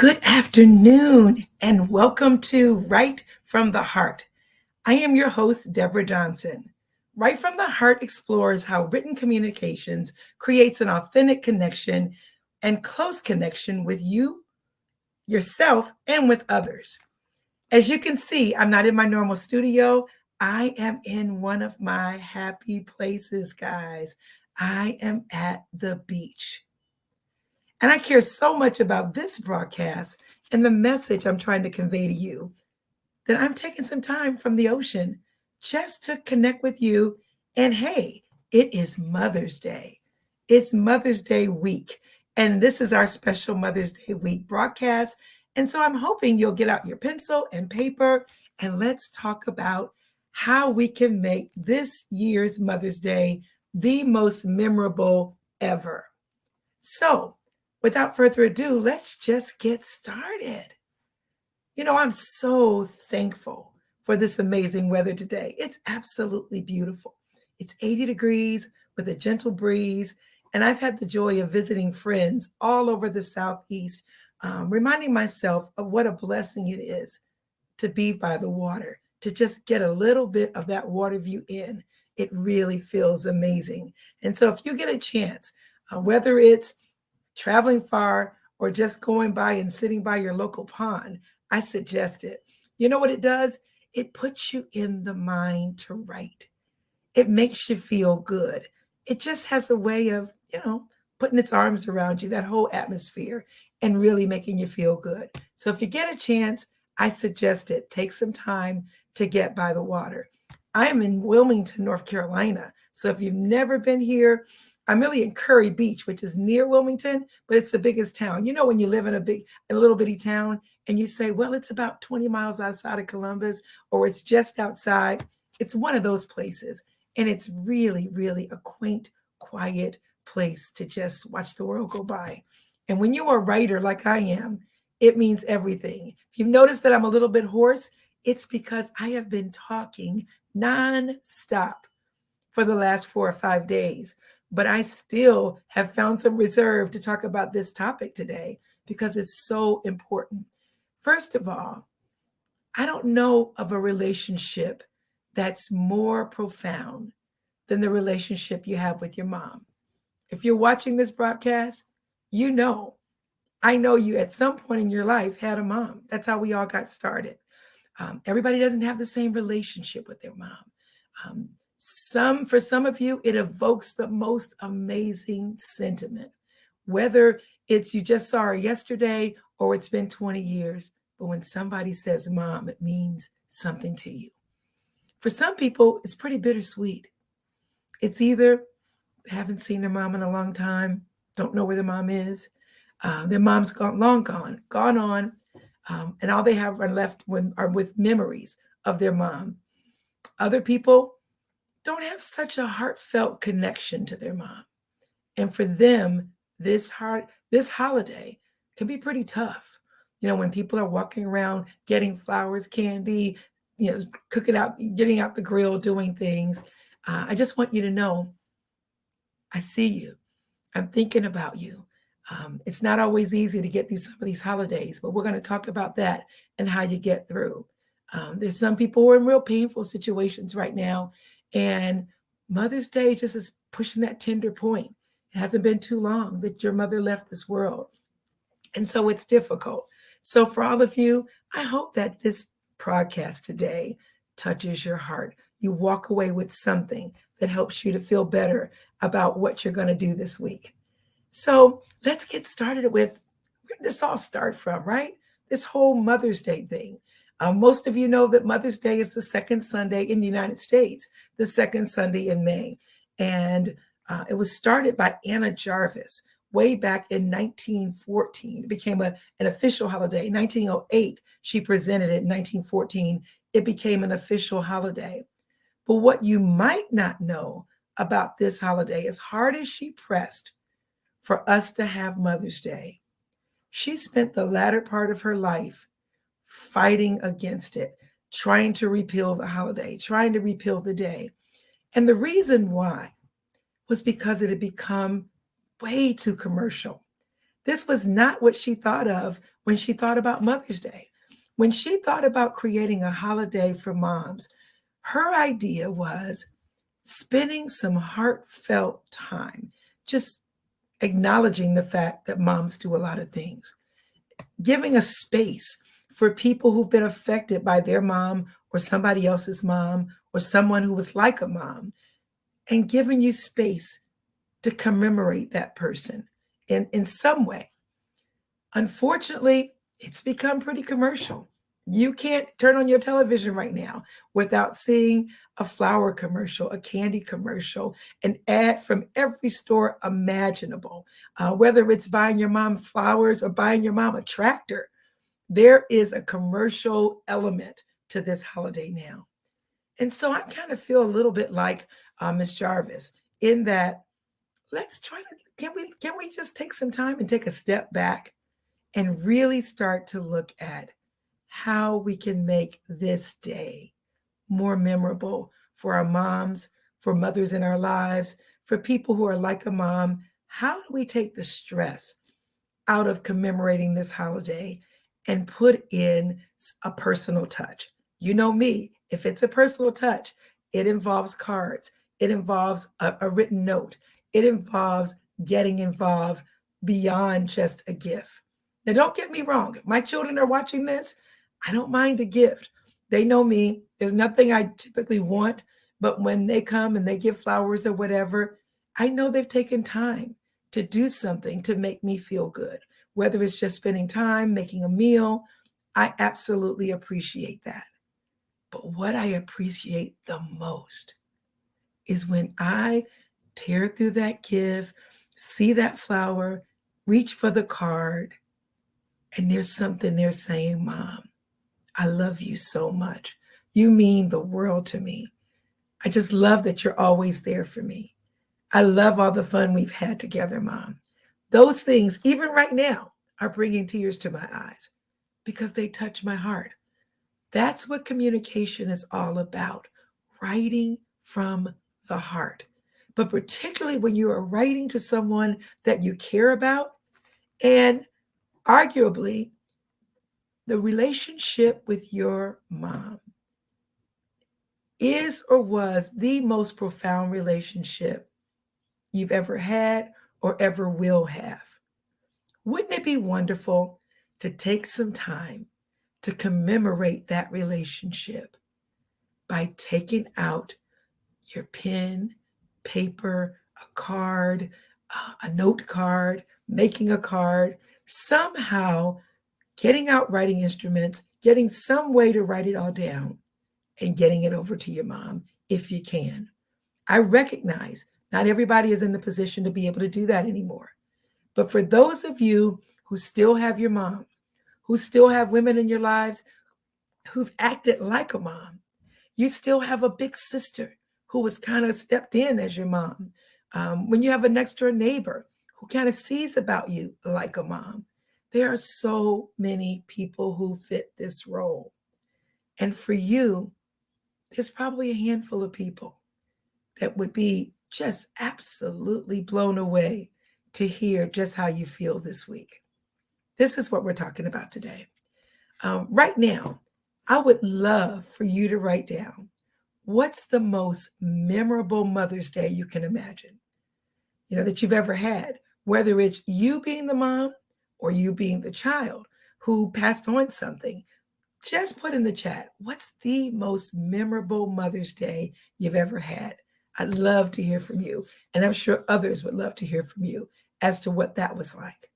Good afternoon and welcome to Right from the Heart. I am your host, Deborah Johnson. Right from the Heart explores how written communications creates an authentic connection and close connection with you, yourself, and with others. As you can see, I'm not in my normal studio. I am in one of my happy places, guys. I am at the beach. And I care so much about this broadcast and the message I'm trying to convey to you that I'm taking some time from the ocean just to connect with you. And hey, it is Mother's Day. It's Mother's Day week. And this is our special Mother's Day week broadcast. And so I'm hoping you'll get out your pencil and paper and let's talk about how we can make this year's Mother's Day the most memorable ever. So, without further ado, let's just get started. I'm so thankful for this amazing weather today. It's absolutely beautiful. It's 80 degrees with a gentle breeze, and I've had the joy of visiting friends all over the Southeast, reminding myself of what a blessing it is to be by the water, to just get a little bit of that water view in. It really feels amazing. And so, if you get a chance, whether it's traveling far or just going by and sitting by your local pond, I suggest it. You know what it does? It puts you in the mind to write. It makes you feel good. It just has a way of, putting its arms around you, that whole atmosphere, and really making you feel good. So if you get a chance, I suggest it. Take some time to get by the water. I am in Wilmington, North Carolina. So if you've never been here, I'm really in Curry Beach, which is near Wilmington, but it's the biggest town. You know, when you live in a little bitty town and you say, well, it's about 20 miles outside of Columbus, or it's just outside. It's one of those places. And it's really, really a quaint, quiet place to just watch the world go by. And when you're a writer like I am, it means everything. If you've noticed that I'm a little bit hoarse, it's because I have been talking nonstop for the last 4 or 5 days. But I still have found some reserve to talk about this topic today because it's so important. First of all, I don't know of a relationship that's more profound than the relationship you have with your mom. If you're watching this broadcast, I know you at some point in your life had a mom. That's how we all got started. Everybody doesn't have the same relationship with their mom. For some of you, it evokes the most amazing sentiment, whether it's you just saw her yesterday or it's been 20 years. But when somebody says mom, it means something to you. For some people, it's pretty bittersweet. It's either they haven't seen their mom in a long time, don't know where their mom is. Their mom's gone on, and all they have are left are with memories of their mom. Other people don't have such a heartfelt connection to their mom. And for them, this holiday can be pretty tough. When people are walking around getting flowers, candy, cooking out, getting out the grill, doing things. I just want you to know, I see you. I'm thinking about you. It's not always easy to get through some of these holidays, but we're going to talk about that and how you get through. There's some people who are in real painful situations right now, and Mother's Day just is pushing that tender point. It hasn't been too long that your mother left this world. And so it's difficult. So for all of you, I hope that this podcast today touches your heart. You walk away with something that helps you to feel better about what you're going to do this week. So let's get started with where did this all start from, right? This whole Mother's Day thing. Most of you know that Mother's Day is the second Sunday in the United States, the second Sunday in May. And it was started by Anna Jarvis way back in 1914. It became an official holiday. In 1908, she presented it. In 1914, it became an official holiday. But what you might not know about this holiday, as hard as she pressed for us to have Mother's Day, she spent the latter part of her life fighting against it, trying to repeal the holiday, trying to repeal the day. And the reason why was because it had become way too commercial. This was not what she thought of when she thought about Mother's Day. When she thought about creating a holiday for moms, her idea was spending some heartfelt time, just acknowledging the fact that moms do a lot of things, giving a space for people who've been affected by their mom or somebody else's mom or someone who was like a mom, and giving you space to commemorate that person in some way. Unfortunately, it's become pretty commercial. You can't turn on your television right now without seeing a flower commercial, a candy commercial, an ad from every store imaginable. Whether it's buying your mom flowers or buying your mom a tractor, there is a commercial element to this holiday now. And so I kind of feel a little bit like Miss Jarvis in that let's try to can we just take some time and take a step back and really start to look at how we can make this day more memorable for our moms, for mothers in our lives, for people who are like a mom. How do we take the stress out of commemorating this holiday and put in a personal touch? You know me, if it's a personal touch, it involves cards, it involves a written note, it involves getting involved beyond just a gift. Now, don't get me wrong. If my children are watching this, I don't mind a gift. They know me. There's nothing I typically want, but when they come and they give flowers or whatever, I know they've taken time to do something to make me feel good, whether it's just spending time, making a meal. I absolutely appreciate that. But what I appreciate the most is when I tear through that gift, see that flower, reach for the card, and there's something there saying, Mom, I love you so much. You mean the world to me. I just love that you're always there for me. I love all the fun we've had together, Mom. Those things, even right now, are bringing tears to my eyes because they touch my heart. That's what communication is all about, writing from the heart. But particularly when you are writing to someone that you care about, and arguably, the relationship with your mom is or was the most profound relationship you've ever had or ever will have. Wouldn't it be wonderful to take some time to commemorate that relationship by taking out your pen, paper, a card, a note card, making a card, somehow getting out writing instruments, getting some way to write it all down and getting it over to your mom if you can. I recognize not everybody is in the position to be able to do that anymore. But for those of you who still have your mom, who still have women in your lives who've acted like a mom, you still have a big sister who was kind of stepped in as your mom. When you have a next door neighbor who kind of sees about you like a mom, there are so many people who fit this role. And for you, there's probably a handful of people that would be just absolutely blown away to hear just how you feel this week. This is what we're talking about today. Right now, I would love for you to write down what's the most memorable Mother's Day you can imagine, that you've ever had, whether it's you being the mom or you being the child who passed on something. Just put in the chat, what's the most memorable Mother's Day you've ever had? I'd love to hear from you. And I'm sure others would love to hear from you as to what that was like.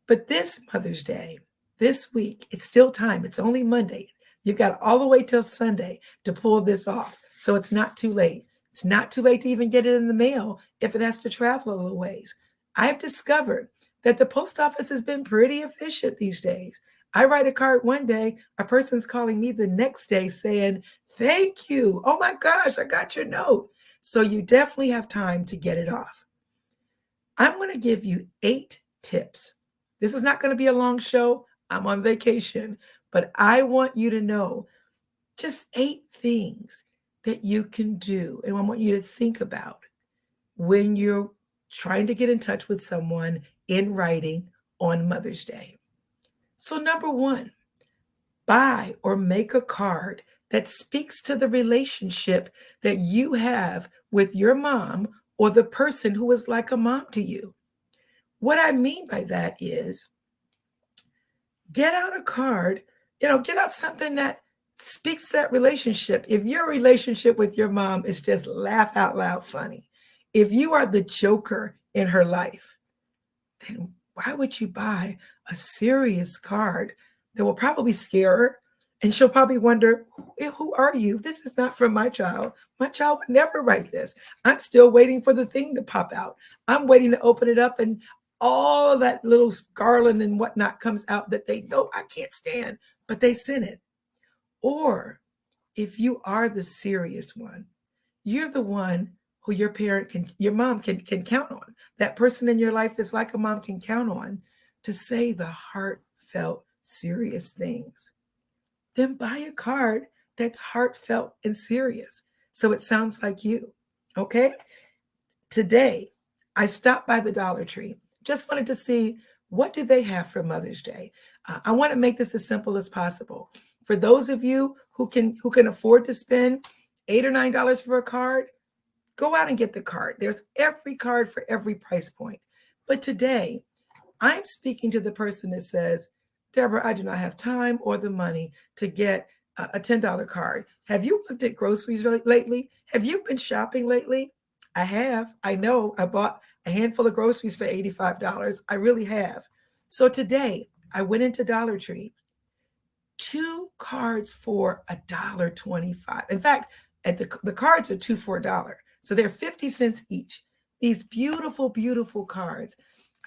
But this Mother's Day, this week, it's still time. It's only Monday. You've got all the way till Sunday to pull this off. So it's not too late. It's not too late to even get it in the mail if it has to travel a little ways. I've discovered that the post office has been pretty efficient these days. I write a card one day, a person's calling me the next day saying, thank you. Oh my gosh, I got your note. So you definitely have time to get it off. I'm going to give you 8 tips. This is not going to be a long show. I'm on vacation, but I want you to know just 8 things that you can do. And I want you to think about when you're trying to get in touch with someone in writing on Mother's Day. So, number one, buy or make a card that speaks to the relationship that you have with your mom or the person who is like a mom to you. What I mean by that is get out a card, get out something that speaks to that relationship. If your relationship with your mom is just laugh out loud funny, if you are the joker in her life, then why would you buy a serious card that will probably scare her? And she'll probably wonder, who are you? This is not from my child. My child would never write this. I'm still waiting for the thing to pop out. I'm waiting to open it up and all of that little garland and whatnot comes out that they know I can't stand, but they sent it. Or if you are the serious one, you're the one who your mom can count on. That person in your life that's like a mom can count on to say the heartfelt, serious things. Then buy a card that's heartfelt and serious. So it sounds like you. Okay. Today, I stopped by the Dollar Tree. Just wanted to see what do they have for Mother's Day. I want to make this as simple as possible. For those of you who can afford to spend $8 or $9 for a card, go out and get the card. There's every card for every price point. But today, I'm speaking to the person that says, Deborah, I do not have time or the money to get a $10 card. Have you looked at groceries lately? Have you been shopping lately? I have. I know. I bought a handful of groceries for $85. I really have. So today, I went into Dollar Tree. 2 cards for $1.25. In fact, the cards are two for $1. So they're 50 cents each. These beautiful, beautiful cards.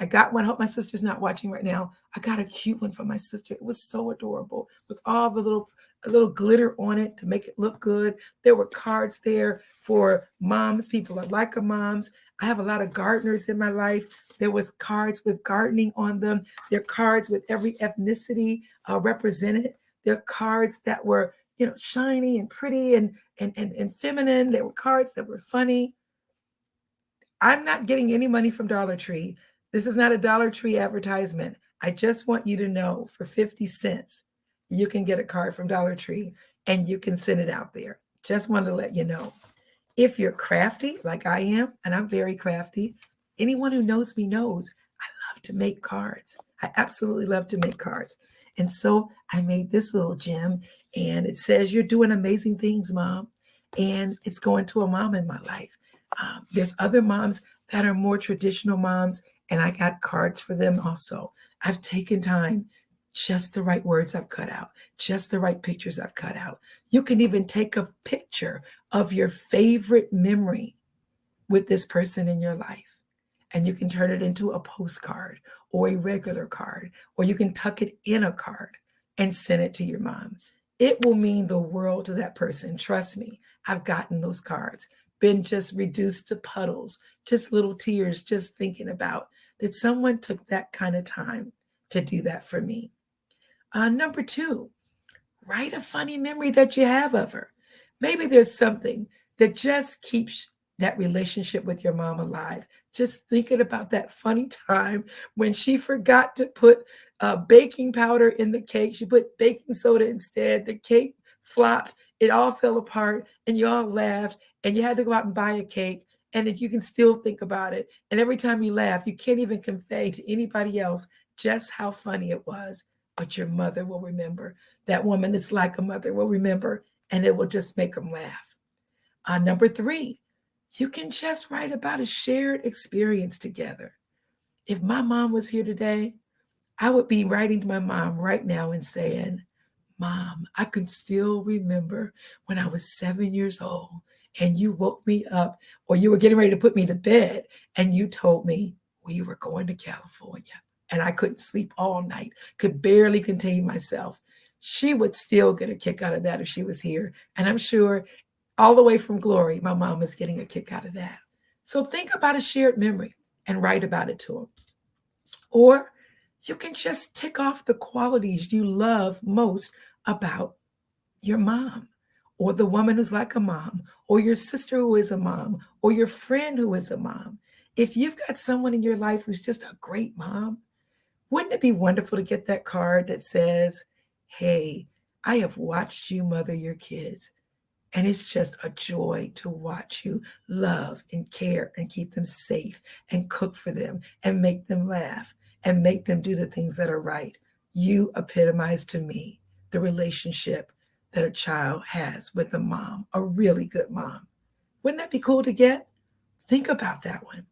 I got one. I hope my sister's not watching right now. I got a cute one for my sister. It was so adorable with all the little glitter on it to make it look good. There were cards there for moms, people that like a moms. I have a lot of gardeners in my life. There was cards with gardening on them. There are cards with every ethnicity represented. There are cards that were, shiny and pretty and feminine. There were cards that were funny. I'm not getting any money from Dollar Tree. This is not a Dollar Tree advertisement. I just want you to know for 50 cents, you can get a card from Dollar Tree and you can send it out there. Just wanted to let you know. If you're crafty, like I am, and I'm very crafty, anyone who knows me knows I love to make cards. I absolutely love to make cards. And so I made this little gem and it says, "You're doing amazing things, Mom." And it's going to a mom in my life. There's other moms that are more traditional moms, and I got cards for them also. I've taken time, just the right words I've cut out, just the right pictures I've cut out. You can even take a picture of your favorite memory with this person in your life, and you can turn it into a postcard or a regular card, or you can tuck it in a card and send it to your mom. It will mean the world to that person. Trust me, I've gotten those cards, been just reduced to puddles, just little tears, just thinking about that someone took that kind of time to do that for me. Number two, write a funny memory that you have of her. Maybe there's something that just keeps that relationship with your mom alive. Just thinking about that funny time when she forgot to put baking powder in the cake. She put baking soda instead. The cake flopped. It all fell apart and you all laughed and you had to go out and buy a cake. And you can still think about it. And every time you laugh, you can't even convey to anybody else just how funny it was. But your mother will remember. That woman that's like a mother will remember, and it will just make them laugh. Number three, you can just write about a shared experience together. If my mom was here today, I would be writing to my mom right now and saying, "Mom, I can still remember when I was 7 years old and you woke me up or you were getting ready to put me to bed and you told me we were going to California and I couldn't sleep all night, could barely contain myself." She would still get a kick out of that if she was here. And I'm sure all the way from Glory, my mom is getting a kick out of that. So think about a shared memory and write about it to them. Or you can just tick off the qualities you love most about your mom, or the woman who's like a mom, or your sister who is a mom, or your friend who is a mom. If you've got someone in your life who's just a great mom, Wouldn't it be wonderful to get that card that says, "Hey, I have watched you mother your kids, and it's just a joy to watch you love and care and keep them safe and cook for them and make them laugh and make them do the things that are right. You epitomize to me the relationship that a child has with a mom, a really good mom." Wouldn't that be cool to get? Think about that one.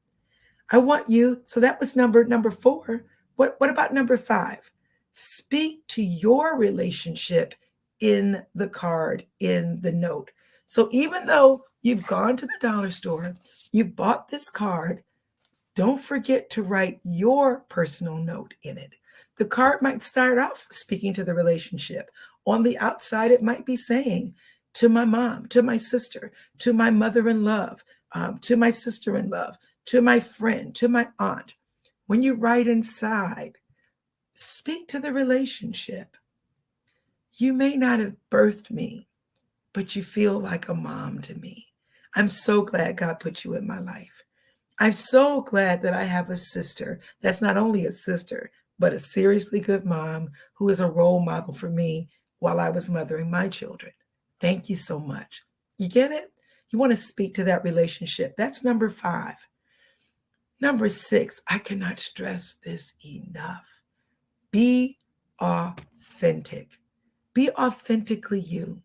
I want you. So that was number 4. What about number 5? Speak to your relationship in the card, in the note. So even though you've gone to the dollar store, you've bought this card, don't forget to write your personal note in it. The card might start off speaking to the relationship. On the outside, it might be saying, "To my mom, to my sister, to my mother in love, to my sister in love, to my friend, to my aunt." When you write inside, speak to the relationship. You may not have birthed me, but you feel like a mom to me. I'm so glad God put you in my life. I'm so glad that I have a sister that's not only a sister, but a seriously good mom who is a role model for me while I was mothering my children. Thank you so much. You get it? You want to speak to that relationship. That's number 5. Number 6, I cannot stress this enough. Be authentic. Be authentically you.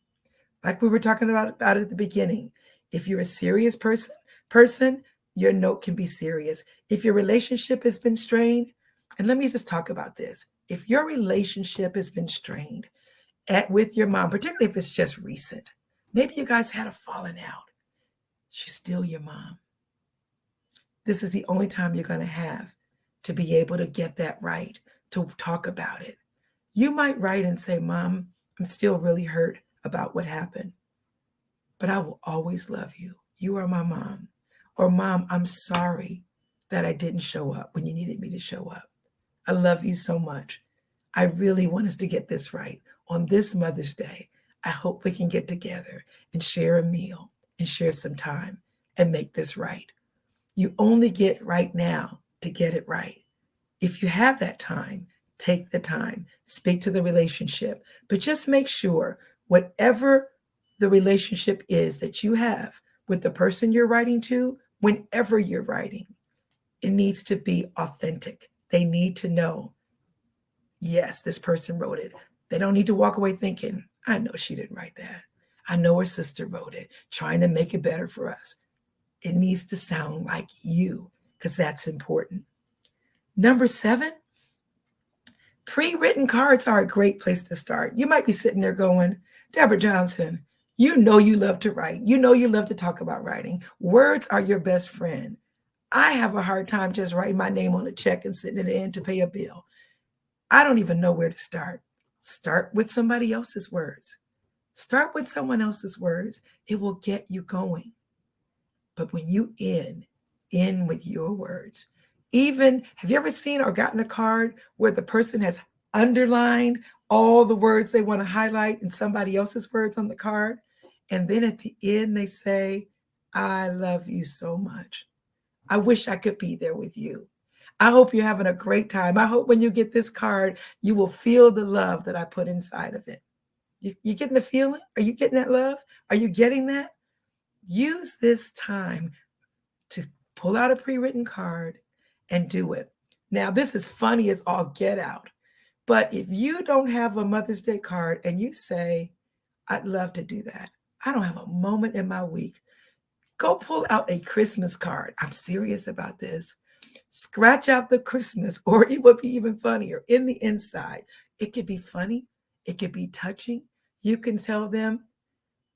Like we were talking about at the beginning. If you're a serious person, your note can be serious. If your relationship has been strained, and let me just talk about this. If your relationship has been strained with your mom, particularly if it's just recent, maybe you guys had a falling out. She's still your mom. This is the only time you're going to have to be able to get that right, to talk about it. You might write and say, "Mom, I'm still really hurt about what happened, but I will always love you. You are my mom." Or, "Mom, I'm sorry that I didn't show up when you needed me to show up. I love you so much. I really want us to get this right. On this Mother's Day, I hope we can get together and share a meal and share some time and make this right. You only get right now to get it right. If you have that time, take the time, speak to the relationship, but just make sure whatever the relationship is that you have with the person you're writing to, whenever you're writing, it needs to be authentic. They need to know, yes, this person wrote it. They don't need to walk away thinking, "I know she didn't write that. I know her sister wrote it, trying to make it better for us." It needs to sound like you, because that's important. Number 7, pre-written cards are a great place to start. You might be sitting there going, "Deborah Johnson, you know you love to write. You know you love to talk about writing. Words are your best friend. I have a hard time just writing my name on a check and sitting it in to pay a bill. I don't even know where to start." Start with somebody else's words. Start with someone else's words. It will get you going. But when you in with your words. Even, have you ever seen or gotten a card where the person has underlined all the words they want to highlight and somebody else's words on the card? And then at the end, they say, "I love you so much. I wish I could be there with you. I hope you're having a great time. I hope when you get this card, you will feel the love that I put inside of it." You getting the feeling? Are you getting that love? Are you getting that? Use this time to pull out a pre-written card and do it. Now, this is funny as all get out. But if you don't have a Mother's Day card and you say, "I'd love to do that. I don't have a moment in my week," go pull out a Christmas card. I'm serious about this. Scratch out the Christmas, or it would be even funnier in the inside. It could be funny. It could be touching. You can tell them,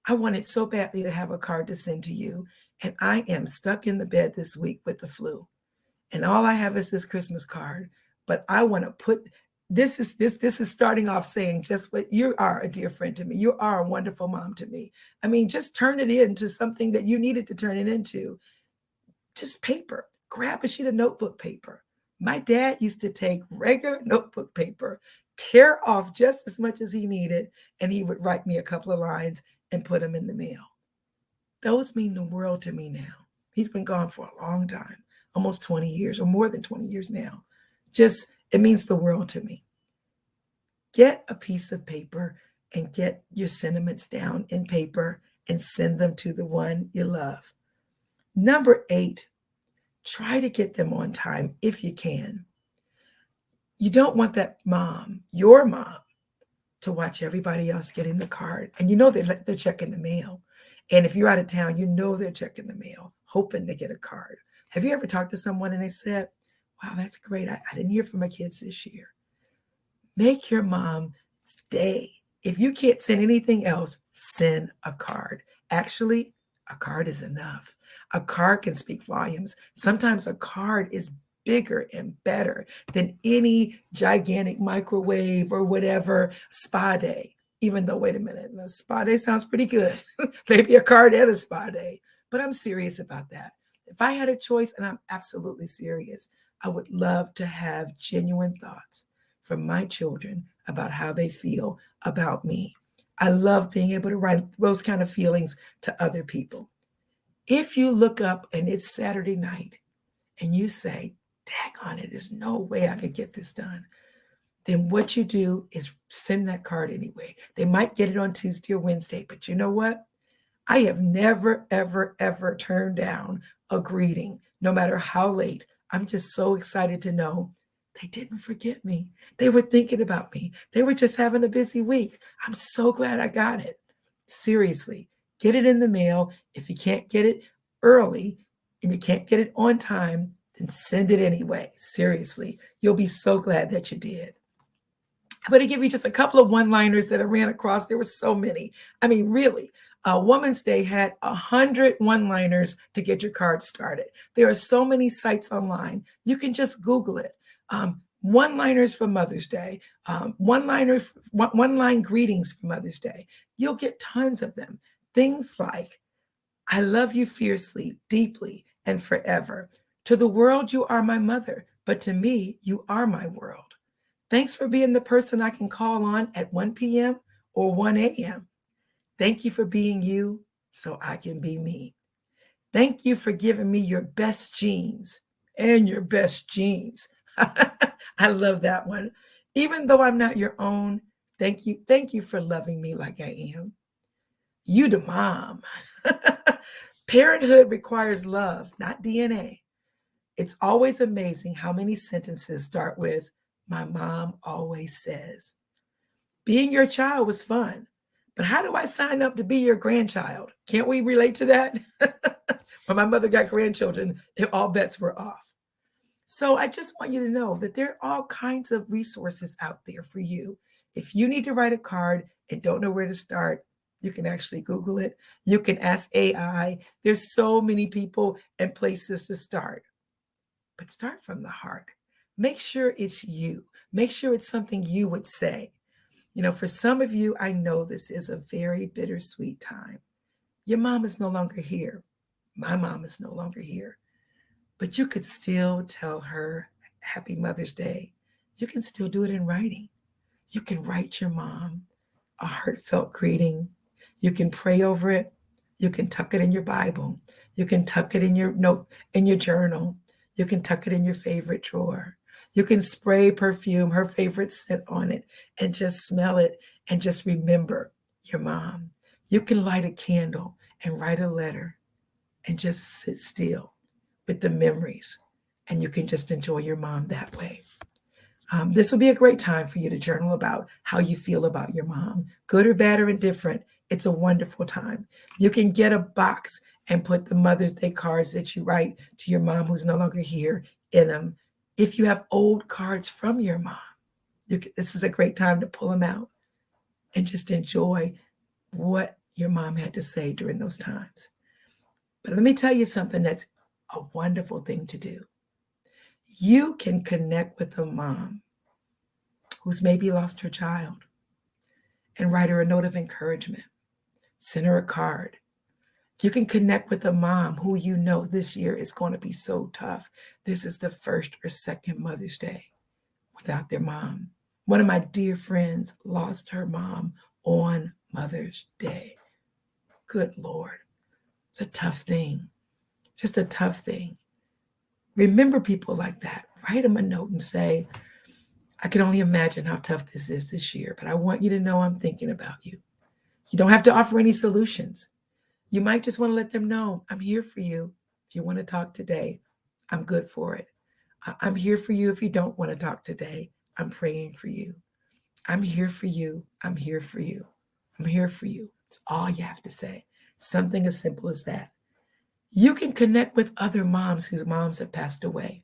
"I wanted so badly to have a card to send to you, and I am stuck in the bed this week with the flu. And all I have is this Christmas card, but I want to put this is starting off saying just what you are, a dear friend to me. You are a wonderful mom to me. I mean, just turn it into something that you needed to turn it into. Just paper. Grab a sheet of notebook paper. My dad used to take regular notebook paper, tear off just as much as he needed, and he would write me a couple of lines and put them in the mail. Those mean the world to me now. He's been gone for a long time, almost 20 years or more than 20 years now. Just It means the world to me. Get a piece of paper and get your sentiments down in paper and send them to the one you love. Number 8, try to get them on time if you can. You don't want that mom, your mom, to watch everybody else getting the card. And you know they're checking the mail. And if you're out of town, you know they're checking the mail, hoping to get a card. Have you ever talked to someone and they said, wow, that's great. I didn't hear from my kids this year. Make your mom stay. If you can't send anything else, send a card. Actually, a card is enough. A card can speak volumes. Sometimes a card is bigger and better than any gigantic microwave or whatever spa day. Even though, wait a minute, the spa day sounds pretty good. Maybe a card and a spa day. But I'm serious about that. If I had a choice, and I'm absolutely serious, I would love to have genuine thoughts from my children about how they feel about me. I love being able to write those kind of feelings to other people. If you look up and it's Saturday night and you say, daggone it, there's no way I could get this done, then what you do is send that card anyway. They might get it on Tuesday or Wednesday, but you know what? I have never, ever, ever turned down a greeting, no matter how late. I'm just so excited to know they didn't forget me. They were thinking about me. They were just having a busy week. I'm so glad I got it. Seriously, get it in the mail. If you can't get it early and you can't get it on time, then send it anyway. Seriously, you'll be so glad that you did. I'm going to give you just a couple of one-liners that I ran across. There were so many. I mean, really, Women's Day had 100 one-liners to get your card started. There are so many sites online. You can just Google it. One-liners for Mother's Day, one-line greetings for Mother's Day. You'll get tons of them. Things like, I love you fiercely, deeply, and forever. To the world, you are my mother, but to me, you are my world. Thanks for being the person I can call on at 1 p.m. or 1 a.m. Thank you for being you so I can be me. Thank you for giving me your best genes and your best genes. I love that one. Even though I'm not your own, thank you. Thank you for loving me like I am. You the mom. Parenthood requires love, not DNA. It's always amazing how many sentences start with, my mom always says. Being your child was fun, but how do I sign up to be your grandchild? Can't we relate to that? When my mother got grandchildren, all bets were off. So I just want you to know that there are all kinds of resources out there for you. If you need to write a card and don't know where to start, you can actually Google it. You can ask AI. There's so many people and places to start. But start from the heart. Make sure it's you. Make sure it's something you would say. You know, for some of you, I know this is a very bittersweet time. Your mom is no longer here. My mom is no longer here. But you could still tell her Happy Mother's Day. You can still do it in writing. You can write your mom a heartfelt greeting. You can pray over it. You can tuck it in your Bible. You can tuck it in your note, in your journal. You can tuck it in your favorite drawer. You can spray perfume, her favorite scent on it, and just smell it and just remember your mom. You can light a candle and write a letter and just sit still with the memories, and you can just enjoy your mom that way. This will be a great time for you to journal about how you feel about your mom, good or bad or indifferent. It's a wonderful time. You can get a box and put the Mother's Day cards that you write to your mom who's no longer here in them. If you have old cards from your mom, this is a great time to pull them out and just enjoy what your mom had to say during those times. But let me tell you something that's a wonderful thing to do. You can connect with a mom who's maybe lost her child and write her a note of encouragement. Send her a card. You can connect with a mom who you know this year is going to be so tough. This is the first or second Mother's Day without their mom. One of my dear friends lost her mom on Mother's Day. Good Lord. It's a tough thing. Just a tough thing. Remember people like that. Write them a note and say, I can only imagine how tough this is this year, but I want you to know I'm thinking about you. You don't have to offer any solutions. You might just want to let them know I'm here for you. If you want to talk today, I'm good for it. I'm here for you if you don't want to talk today. I'm praying for you. I'm here for you. I'm here for you. I'm here for you. It's all you have to say. Something as simple as that. You can connect with other moms whose moms have passed away.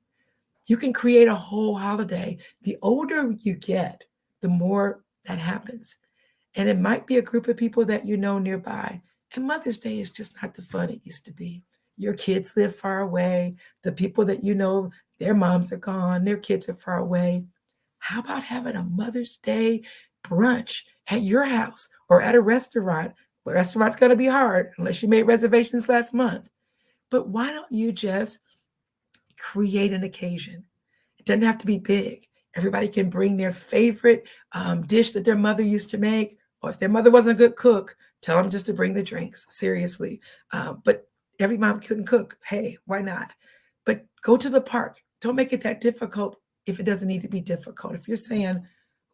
You can create a whole holiday. The older you get, the more that happens. And it might be a group of people that you know nearby. And Mother's Day is just not the fun it used to be. Your kids live far away. The people that you know, their moms are gone, their kids are far away. How about having a Mother's Day brunch at your house or at a restaurant? The restaurant's going to be hard unless you made reservations last month. But why don't you just create an occasion? It doesn't have to be big. Everybody can bring their favorite dish that their mother used to make, or if their mother wasn't a good cook, tell them just to bring the drinks. Seriously, but every mom couldn't cook. Hey, why not? But go to the park. Don't make it that difficult if it doesn't need to be difficult. If you're saying,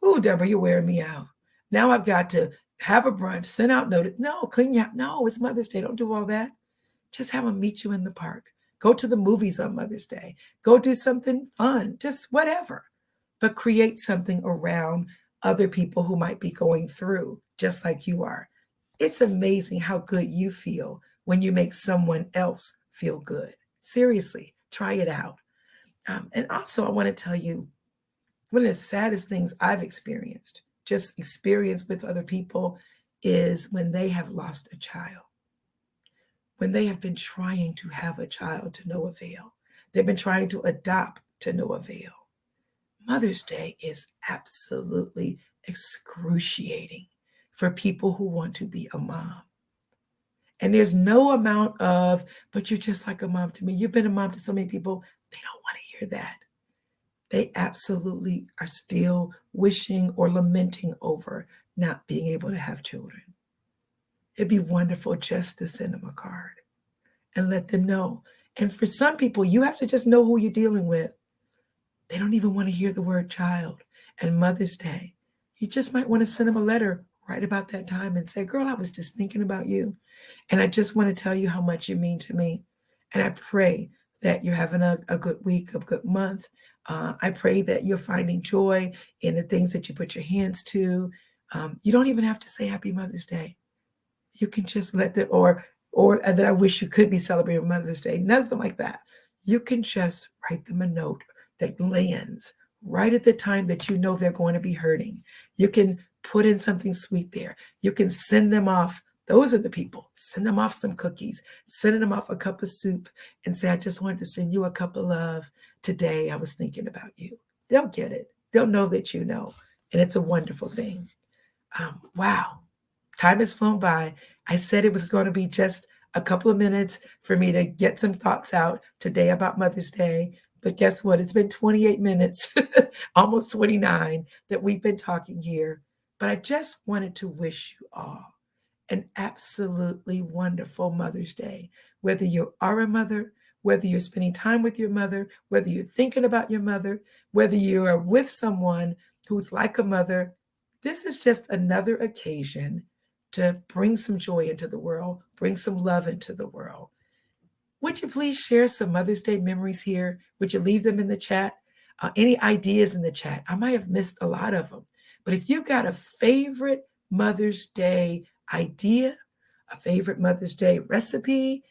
"Ooh, Deborah, you're wearing me out. Now I've got to have a brunch, send out notice." No, clean you up. No, it's Mother's Day. Don't do all that. Just have them meet you in the park. Go to the movies on Mother's Day. Go do something fun, just whatever. But create something around other people who might be going through just like you are. It's amazing how good you feel when you make someone else feel good. Seriously, try it out. And also, I want to tell you one of the saddest things I've experienced, just experience with other people, is when they have lost a child, when they have been trying to have a child to no avail. They've been trying to adopt to no avail. Mother's Day is absolutely excruciating for people who want to be a mom. And there's no amount of, but you're just like a mom to me. You've been a mom to so many people, they don't want to hear that. They absolutely are still wishing or lamenting over not being able to have children. It'd be wonderful just to send them a card and let them know. And for some people, you have to just know who you're dealing with. They don't even want to hear the word child. And Mother's Day, you just might want to send them a letter right about that time and say, girl, I was just thinking about you. And I just want to tell you how much you mean to me. And I pray that you're having a good week, a good month. I pray that you're finding joy in the things that you put your hands to. You don't even have to say Happy Mother's Day. You can just let them, or that I wish you could be celebrating Mother's Day. Nothing like that. You can just write them a note that lands right at the time that you know they're going to be hurting. You can put in something sweet there. You can send them off. Those are the people. Send them off some cookies, send them off a cup of soup and say, I just wanted to send you a cup of love. Today, I was thinking about you. They'll get it. They'll know that you know. And it's a wonderful thing. Wow. Time has flown by. I said it was going to be just a couple of minutes for me to get some thoughts out today about Mother's Day. But guess what? It's been 28 minutes, almost 29, that we've been talking here. But I just wanted to wish you all an absolutely wonderful Mother's Day. Whether you are a mother, whether you're spending time with your mother, whether you're thinking about your mother, whether you are with someone who's like a mother, this is just another occasion to bring some joy into the world, bring some love into the world. Would you please share some Mother's Day memories here? Would you leave them in the chat? Any ideas in the chat? I might have missed a lot of them. But if you've got a favorite Mother's Day idea, a favorite Mother's Day recipe,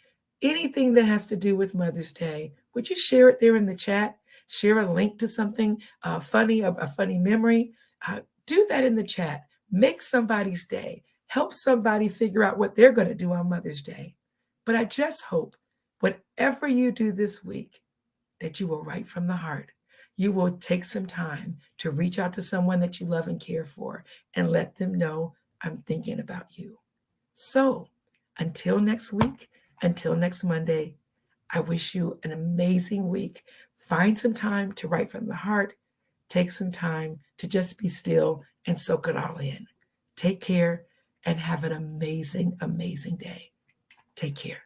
anything that has to do with Mother's Day, would you share it there in the chat? Share a link to something funny, a funny memory. Do that in the chat. Make somebody's day. Help somebody figure out what they're going to do on Mother's Day. But I just hope whatever you do this week, that you will write from the heart. You will take some time to reach out to someone that you love and care for and let them know I'm thinking about you. So until next week, until next Monday, I wish you an amazing week. Find some time to write from the heart. Take some time to just be still and soak it all in. Take care and have an amazing, amazing day. Take care.